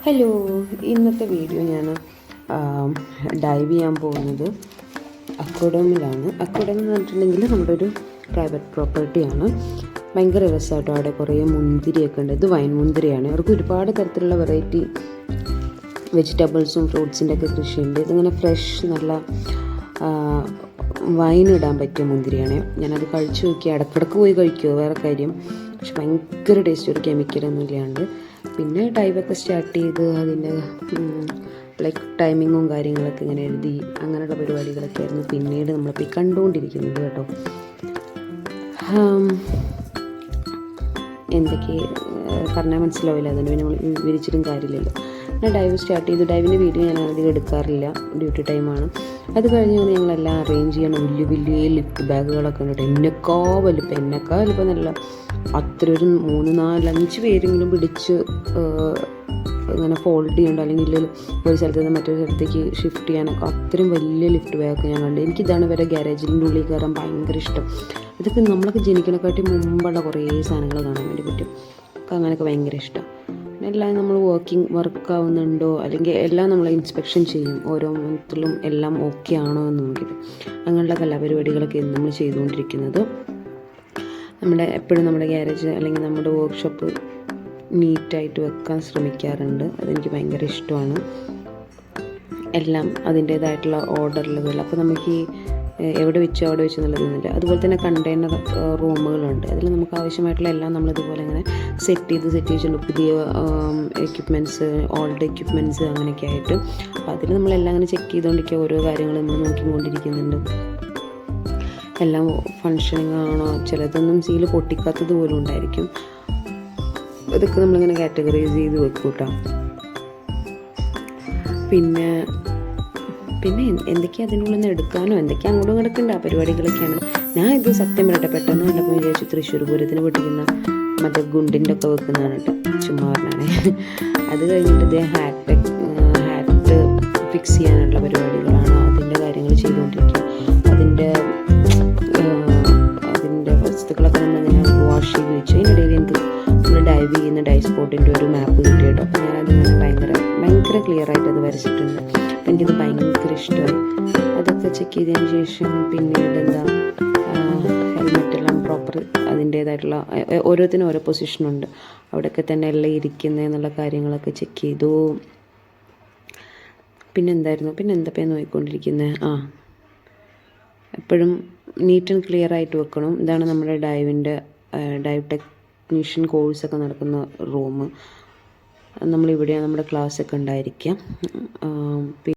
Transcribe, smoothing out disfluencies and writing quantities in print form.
Hello, ഇന്നത്തെ video ഞാൻ dive ചെയ്യാൻ പോകുന്നത് അക്വഡമിലാണ്. അക്വഡം എന്ന് പറഞ്ഞിട്ടുണ്ടെങ്കിൽ നമ്മുടെ ഒരു പ്രൈവറ്റ് പ്രോപ്പർട്ടിയാണ്. ഭയങ്കര രസമായിട്ടോ. അവിടെ കുറേ മുന്തിരിയൊക്കെ ഉണ്ട്. ഇത് വൈൻ മുന്തിരിയാണ്. അവർക്ക് ഒരുപാട് തരത്തിലുള്ള വെറൈറ്റി വെജിറ്റബിൾസും ഫ്രൂട്ട്സിൻ്റെ ഒക്കെ കൃഷിയുണ്ട്. ഇതിങ്ങനെ ഫ്രഷ് നല്ല വൈൻ ഇടാൻ പറ്റിയ മുന്തിരിയാണ്. ഞാനത് കഴിച്ചു നോക്കി. ഇടയ്ക്കിടയ്ക്ക് പോയി കഴിക്കുമോ വേറെ കാര്യം, പക്ഷെ ഭയങ്കര ടേസ്റ്റ്, ഒരു കെമിക്കലൊന്നും ഇല്ലാണ്ട്. പിന്നെ ഡൈവൊക്കെ സ്റ്റാർട്ട് ചെയ്ത് അതിൻ്റെ ലൈക്ക് ടൈമിങ്ങും കാര്യങ്ങളൊക്കെ ഇങ്ങനെ എഴുതി അങ്ങനെയുള്ള പരിപാടികളൊക്കെ ആയിരുന്നു പിന്നീട് നമ്മളിപ്പോൾ കണ്ടുകൊണ്ടിരിക്കുന്നത് കേട്ടോ. എന്തൊക്കെ പറഞ്ഞാൽ മനസ്സിലാവില്ല, അതുകൊണ്ട് പിന്നെ നമ്മൾ വിവരിച്ചിട്ടും കാര്യമില്ലല്ലോ. ഞാൻ ഡൈവ് സ്റ്റാർട്ട് ചെയ്തു. ഡൈവിൻ്റെ വീഡിയോ ഞാൻ അധികം എടുക്കാറില്ല, ഡ്യൂട്ടി ടൈമാണ്. അത് കഴിഞ്ഞ് ഞങ്ങളെല്ലാം അറേഞ്ച് ചെയ്യണം. വലിയ വലിയ ലിഫ്റ്റ് ബാഗുകളൊക്കെ ഉണ്ട്. എന്നേക്കാ വലിപ്പം നല്ല അത്ര ഒരു 3-4-5 പേരെങ്കിലും പിടിച്ച് ഇങ്ങനെ ഫോൾഡ് ചെയ്യണ്ട, അല്ലെങ്കിൽ ഒരു സ്ഥലത്ത് നിന്ന് മറ്റൊരു സ്ഥലത്തേക്ക് ഷിഫ്റ്റ് ചെയ്യാനൊക്കെ അത്രയും വലിയ ലിഫ്റ്റ് ബാഗൊക്കെ ഞാൻ കണ്ടു. എനിക്കിതാണ് വരെ ഗ്യാരേജിൻ്റെ ഉള്ളിൽ കയറാൻ ഭയങ്കര ഇഷ്ടം. ഇതൊക്കെ നമ്മളൊക്കെ ജനിക്കണക്കാട്ടി മുമ്പുള്ള കുറേ സാധനങ്ങൾ കാണാൻ വേണ്ടി പറ്റും. ഒക്കെ അങ്ങനെയൊക്കെ ഭയങ്കര ഇഷ്ടം. പിന്നെ എല്ലാം നമ്മൾ വർക്ക് ആവുന്നുണ്ടോ, അല്ലെങ്കിൽ എല്ലാം നമ്മൾ ഇൻസ്പെക്ഷൻ ചെയ്യും. ഓരോ മന്തിലും എല്ലാം ഓക്കെ ആണോ എന്ന് നോക്കിയിട്ട് അങ്ങനെയുള്ള കലാപരിപാടികളൊക്കെ നമ്മൾ ചെയ്തുകൊണ്ടിരിക്കുന്നത്. എപ്പോഴും നമ്മുടെ ഗ്യാരേജ് അല്ലെങ്കിൽ നമ്മുടെ വർക്ക്ഷോപ്പ് നീറ്റായിട്ട് വെക്കാൻ ശ്രമിക്കാറുണ്ട്. അതെനിക്ക് ഭയങ്കര ഇഷ്ടമാണ്. എല്ലാം അതിൻ്റേതായിട്ടുള്ള ഓർഡറുകൾ. അപ്പോൾ നമുക്ക് എവിടെ വെച്ചോ അവിടെ വെച്ചോ എന്നുള്ളതൊന്നുമില്ല. അതുപോലെ തന്നെ കണ്ടെയ്നർ റൂമുകളുണ്ട്. അതിൽ നമുക്ക് ആവശ്യമായിട്ടുള്ള എല്ലാം നമ്മളിതുപോലെ ഇങ്ങനെ സെറ്റ് ചെയ്ത് വെച്ചിട്ടുണ്ട്. പുതിയ എക്യുപ്മെൻറ്റ്സ്, ഓൾഡ് എക്യുപ്മെൻറ്റ്സ് അങ്ങനെയൊക്കെ ആയിട്ട്. അപ്പോൾ അതിൽ നമ്മളെല്ലാം അങ്ങനെ ചെക്ക് ചെയ്തുകൊണ്ടിരിക്കുക. ഓരോ കാര്യങ്ങൾ നമ്മൾ നോക്കിക്കൊണ്ടിരിക്കുന്നുണ്ട്. എല്ലാം ഫങ്ഷനിങ് ആണോ, ചിലതൊന്നും സീല് പൊട്ടിക്കാത്തത് പോലും ഉണ്ടായിരിക്കും. ഇതൊക്കെ നമ്മളിങ്ങനെ കാറ്റഗറൈസ് ചെയ്ത് വെക്കും കേട്ടോ. പിന്നെ എന്തൊക്കെയാണ് അതിനുള്ളിൽ നിന്ന് എടുക്കാനോ എന്തൊക്കെയാണ് അങ്ങോട്ടും കിടക്കേണ്ട ആ പരിപാടികളൊക്കെയാണ്. ഞാൻ ഇത് സത്യം പറയട്ടെ, പെട്ടെന്ന് കണ്ടപ്പോൾ വിചാരിച്ചു തൃശ്ശൂർ പൂരത്തിന് പൊട്ടിക്കുന്ന മറ്റേ ഗുണ്ടിൻ്റെ ഒക്കെ വെക്കുന്നതാണ് കേട്ടോ. ചുമ്മാ പറഞ്ഞാണേ. അത് കഴിഞ്ഞിട്ട് ഇതേ ഹാറ്റ് ഫിക്സ് ചെയ്യാനുള്ള പരിപാടികളാണ്. അതിൻ്റെ കാര്യങ്ങൾ ചെയ്തുകൊണ്ടിരിക്കുക. അതിൻ്റെ വസ്തുക്കളൊക്കെ നമ്മളിങ്ങനെ വാഷ് ചെയ്ത് വെച്ചു. അതിനിടയിൽ എനിക്ക് നമ്മൾ ഡൈവ് ചെയ്യുന്ന ഡൈവ് സ്പോട്ടിൻ്റെ ഒരു മാപ്പ് കിട്ടി കേട്ടോ. അപ്പോൾ ഞാനതിങ്ങനെ ഭയങ്കര ക്ലിയർ ആയിട്ട് അത് വരച്ചിട്ടുണ്ട്. അപ്പം എനിക്കത് ഭയങ്കര ഇഷ്ടമായി. അതൊക്കെ ചെക്ക് ചെയ്തതിന് ശേഷം പിന്നീട് ഹെൽമെറ്റെല്ലാം പ്രോപ്പർ അതിൻ്റേതായിട്ടുള്ള ഓരോത്തിനും ഓരോ പൊസിഷനുണ്ട്. അവിടെയൊക്കെ തന്നെ എല്ലാം ഇരിക്കുന്നതെന്നുള്ള കാര്യങ്ങളൊക്കെ ചെക്ക് ചെയ്തു. പിന്നെന്താ നോക്കിക്കൊണ്ടിരിക്കുന്നത്? എപ്പോഴും നീറ്റ് ആൻഡ് ക്ലിയർ ആയിട്ട് വെക്കണം. ഇതാണ് നമ്മുടെ ഡൈവ് ടെക്നീഷ്യൻ കോഴ്സൊക്കെ നടക്കുന്ന റൂം. നമ്മളിവിടെയാണ് നമ്മുടെ ക്ലാസ്സൊക്കെ ഉണ്ടായിരിക്കുക.